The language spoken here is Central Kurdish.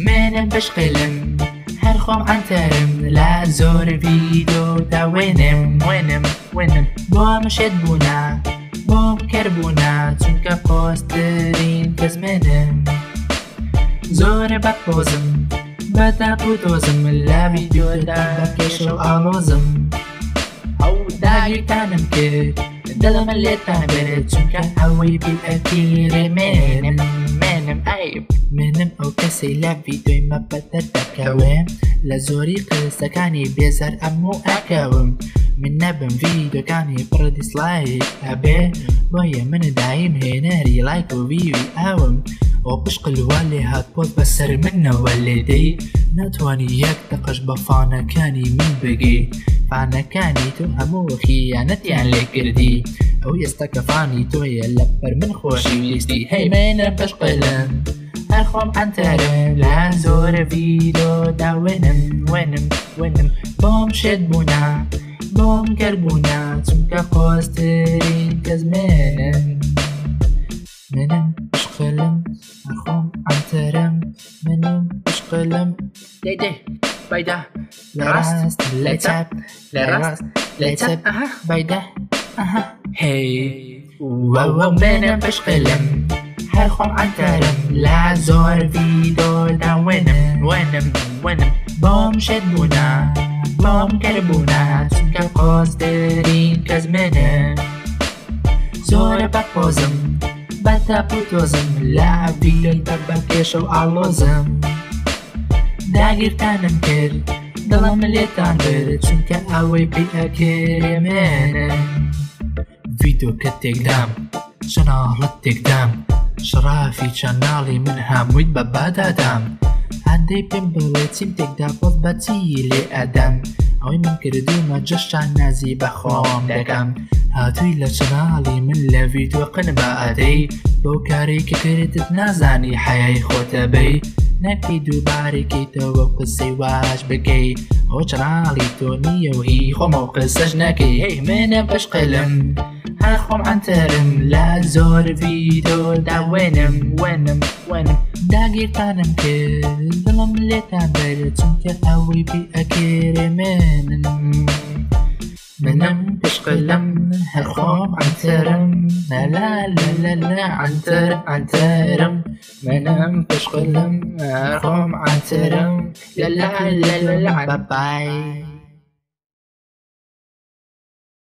منم بشقلم هرخوم عن ترم لا زور فيديو دا وينم بو مشد بونا بو كربونا چونکە پۆستترین کەس منم زۆرە بەپۆزم بەتاپوتۆزم لە ڤیدیۆدا بەکێشە و ئاڵۆزم ئەو داگیرتانم کرد دڵم لێتان برد چونکە ئەوەی بیئەکیرێ منم منم ئەو کەسەی لە ڤیدیۆی مەبەتە دەکەوێم لە زۆری قسەکانی بێزار ئەموو ئەکەوم من نەبم ڤیدیۆکانی پڕ دیسلایک ئەبێ بۆیە من دایم هێنەری لایک و ڤیوی ئەوم ئەو پشقلوە لێ هات پۆت بەسەر منەوە لێدەی ناتوانی یەک دەقەش بە فانەکانی من بگی فانەکانی تۆ هەموو خیانەتیان لێ کردی ئەو ئێستا کە فانی تۆیە لەبەر من خۆشی ویستی هەی منە پشقلم هەرخۆم ئەنتەرم لە زۆرە ڤیدیۆدا وێنم بۆم شێت بوونا بۆم گەربوونا چونکە خۆستترین کەس منم پشقلم هەرخۆم ئەنتەرم منم پشقلم دەی بایدا لە ڕاست لە چاپ لە ڕاست لە چاپ بایدا هەی وەوە منم پشقلم هەرخۆم ئەنتەرم لە زۆر ڤیدیۆدا وێنم بۆم شێت بوونا بۆم گەربوونا چونکە خۆستترین کەس منم زۆرە بەپۆزم بەتاپوتۆزم لە ڤیدیۆدا بەکێشە و ئاڵۆزم داگیرتانم کرد دڵم لێتان برد چونکە ئەوەی بیئەکرێ منم ڤیدیۆکە تێکدام چەناڵت تێکدام شڕافی چەناڵی من هەموویت بە بادادام هەندەی پێم بڵێ چیم تێکدا بۆت بەچی لێ ئەدەم ئەوەی من کردومە جەشتان نازی بەخۆم دەکەم هاتووی لە چەناڵی من لە ڤیدیۆ قن بە ئەدەی بۆ کارێکی کردت نازانی حەیای خۆتە بەی نەکەی دووبارێکیتەوە قسەی واش بکەی ئەو چەناڵی تۆ نییە و هی خۆمە و قسەش نەکەی هەی منە پشقلم هەرخۆم ئەنتەرم لە زۆر ڤیدیۆدا وێنم داگیرتانم کرد دڵم لێتان برد چونکە ئەوەی بیئەکرێ منم پشقلم هەرخۆم ئەنتەرم لا ئەنتەرم منم پشقلم هەرخۆم ئەنتەرم لا بەبای